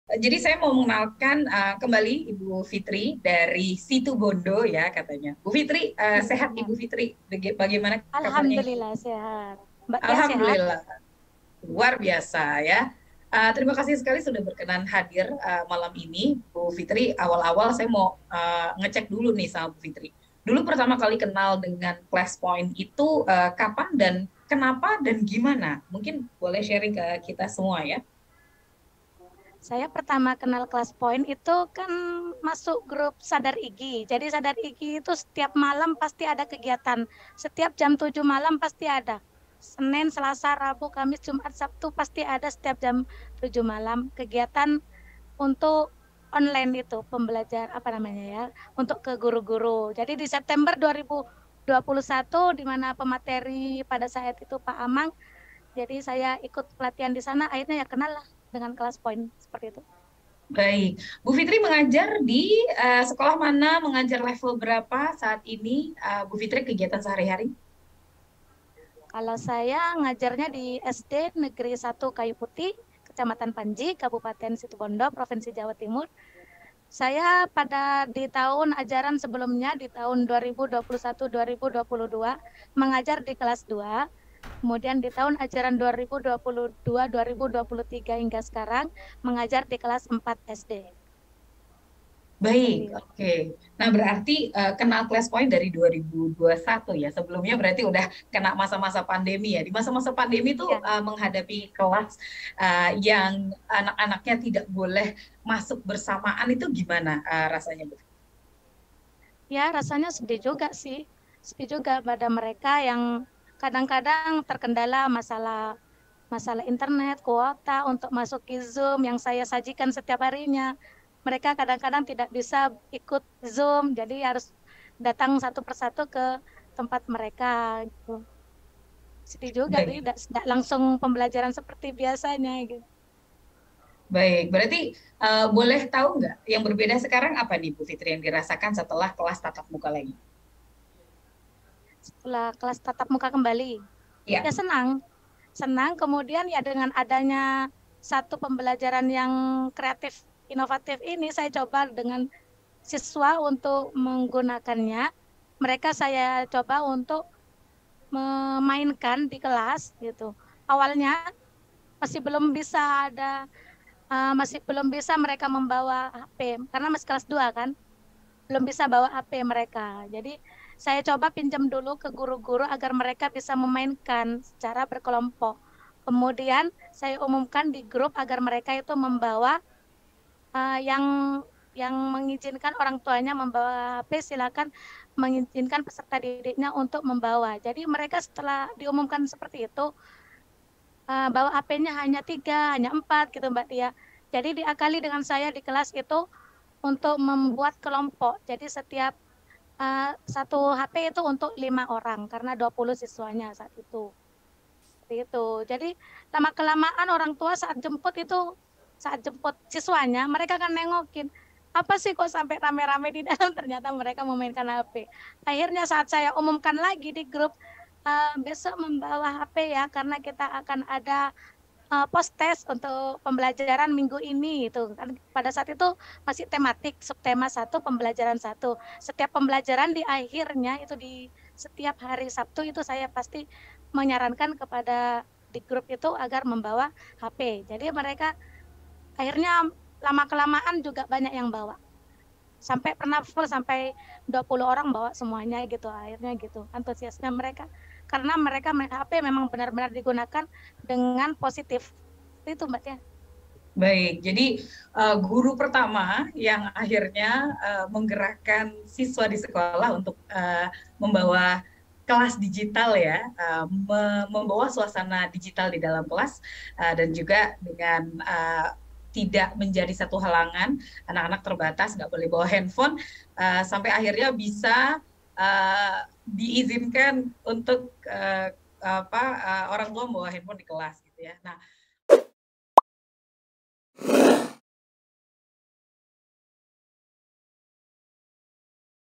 Jadi saya mau mengenalkan kembali Ibu Fitri dari Situ Bondo ya katanya. Bu Fitri, sehat Iya. Ibu Fitri? Bagaimana kabarnya Ibu? Alhamdulillah sehat. Mbak Tia sehat? Alhamdulillah, luar biasa ya. Terima kasih sekali sudah berkenan hadir malam ini, Bu Fitri. Awal-awal saya mau ngecek dulu nih sama Bu Fitri. Dulu pertama kali kenal dengan Class Point itu kapan dan kenapa dan gimana? Mungkin boleh sharing ke kita semua ya. Saya pertama kenal kelas poin itu kan masuk grup Sadar Igi. Jadi Sadar Igi itu setiap malam pasti ada kegiatan. Setiap jam 7 malam pasti ada. Senin, Selasa, Rabu, Kamis, Jumat, Sabtu pasti ada setiap jam 7 malam kegiatan untuk online itu pembelajar apa namanya ya untuk ke guru-guru. Jadi di September 2021 di mana pemateri pada saat itu Pak Amang, jadi saya ikut pelatihan di sana akhirnya ya kenal lah dengan kelas poin seperti itu. Baik, Bu Fitri mengajar di sekolah mana, mengajar level berapa saat ini? Bu Fitri kegiatan sehari-hari? Kalau saya ngajarnya di SD Negeri 1 Kayu Putih, Kecamatan Panji, Kabupaten Situbondo, Provinsi Jawa Timur. Saya pada di tahun ajaran sebelumnya di tahun 2021-2022 mengajar di kelas 2. Kemudian di tahun ajaran 2022-2023 hingga sekarang mengajar di kelas 4 SD. Baik, Seperti itu. oke. Nah, berarti kenal Class Point dari 2021 ya. Sebelumnya berarti udah kena masa-masa pandemi ya. Di masa-masa pandemi itu Ya, menghadapi kelas yang anak-anaknya tidak boleh masuk bersamaan itu gimana rasanya, Bu? ya rasanya sedih juga sih. Sedih juga pada mereka yang kadang-kadang terkendala masalah masalah internet, kuota untuk masuk ke Zoom yang saya sajikan setiap harinya. Mereka kadang-kadang tidak bisa ikut Zoom, jadi harus datang satu persatu ke tempat mereka gitu. Sedih juga, Baik, tidak langsung pembelajaran seperti biasanya gitu. baik. Berarti boleh tahu nggak yang berbeda sekarang apa nih, Bu Fitri, yang dirasakan setelah kelas tatap muka lagi? Setelah kelas tatap muka kembali, ya Ya. senang. Senang kemudian ya dengan adanya satu pembelajaran yang kreatif, inovatif ini saya coba dengan siswa untuk menggunakannya. Mereka saya coba untuk memainkan di kelas gitu. Awalnya masih belum bisa masih belum bisa mereka membawa HP karena masih kelas 2 kan, belum bisa bawa HP mereka. Jadi saya coba pinjam dulu ke guru-guru agar mereka bisa memainkan secara berkelompok. Kemudian saya umumkan di grup agar mereka itu membawa yang mengizinkan orang tuanya membawa HP silakan mengizinkan peserta didiknya untuk membawa. Jadi mereka setelah diumumkan seperti itu bawa HP-nya hanya 3, hanya 4 gitu Mbak Tia. Jadi diakali dengan saya di kelas itu untuk membuat kelompok. Jadi setiap satu HP itu untuk 5 orang karena 20 siswanya saat itu. Seperti itu. Jadi lama kelamaan orang tua saat jemput siswanya mereka kan nengokin apa sih kok sampai rame-rame di dalam ternyata mereka memainkan HP. Akhirnya saat saya umumkan lagi di grup besok membawa HP ya karena kita akan ada post test untuk pembelajaran minggu ini itu kan pada saat itu masih tematik subtema satu pembelajaran satu setiap pembelajaran di akhirnya itu di setiap hari Sabtu itu saya pasti menyarankan kepada di grup itu agar membawa HP jadi mereka akhirnya lama kelamaan juga banyak yang bawa sampai pernah full sampai 20 orang bawa semuanya gitu akhirnya gitu antusiasnya mereka karena mereka HP memang benar-benar digunakan dengan positif itu Mbak ya. Baik, jadi guru pertama yang akhirnya menggerakkan siswa di sekolah untuk membawa kelas digital ya, membawa suasana digital di dalam kelas dan juga dengan tidak menjadi satu halangan, anak-anak terbatas nggak boleh bawa handphone, sampai akhirnya bisa diizinkan untuk orang tua membawa handphone di kelas gitu ya. Nah,